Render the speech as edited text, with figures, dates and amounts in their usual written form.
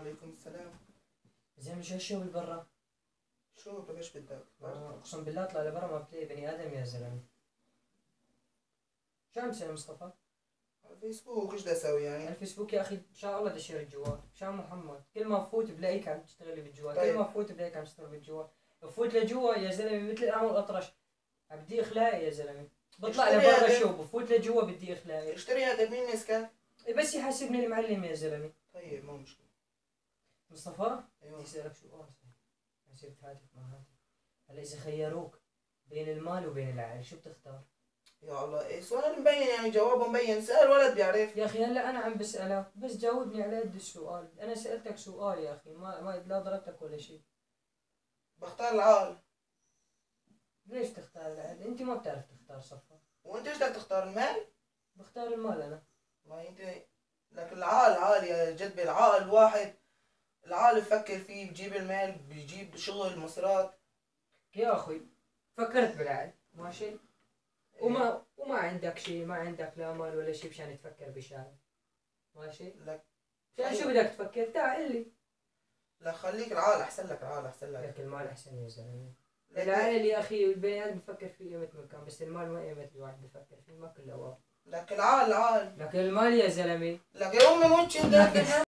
وعليكم السلام. زين شو الشغل برا؟ شو طيب ايش بدك؟ اقسم بالله اطلع لبرا ما بتلاقي بني ادم يا زلمه. شو عم تسوي مصطفى؟ على الفيسبوك ايش بدي اسوي على يعني؟ الفيسبوك يا اخي ان شاء الله دشير الجوال، مشان محمد كل ما بفوت بلاقيك عم تشتغلي بالجوال، كل طيب ما بفوت بلاقيك عم تشتغل بالجوال، بفوت لجوا يا زلمه مثل الامر الاطرش، بدي اخلاقي يا زلمه، بطلع اشتري لبرا هاتف، شو بفوت لجوا بدي اخلاقي، اشتري هاتف مين مسكن؟ بس يحاسبني المعلم يا زلمه. طيب مو مشكلة. مصطفى بدي ايوه اسالك سؤال صحيح، حسبت هاتف مع هاتف، هلا اذا خيروك بين المال وبين العائله شو بتختار؟ يا الله ايه سؤال مبين يعني جوابه مبين، سأل ولد بيعرف. يا اخي هلا انا عم بسألك بس جاوبني على قد السؤال، انا سألتك سؤال يا اخي ما لا ضربتك ولا شيء. بختار العقل. ليش تختار العقل؟ انت ما بتعرف تختار صفا. وانت ايش بدك تختار المال؟ بختار المال انا. والله انت لك العقل يا جد، بالعقل الواحد العقل بفكر فيه بجيب المال بيجيب شغل مصرات. يا اخي فكرت بالعقل ماشي، إيه. وما عندك شيء، ما عندك لا مال ولا شيء مشان تفكر بشغله ماشي. لك مشان شو بدك تفكر؟ تعال قل لي. لا خليك العقل احسن لك، العقل احسن لك. لك المال احسن يا زلمه. لك العقل يا اخي البني ادم بفكر فيه ايمت ما كان، بس المال ما ايمت الواحد بفكر فيه، ما كله واقع. لك العقل العقل. لكن المال يا زلمه لك يا امي وين انت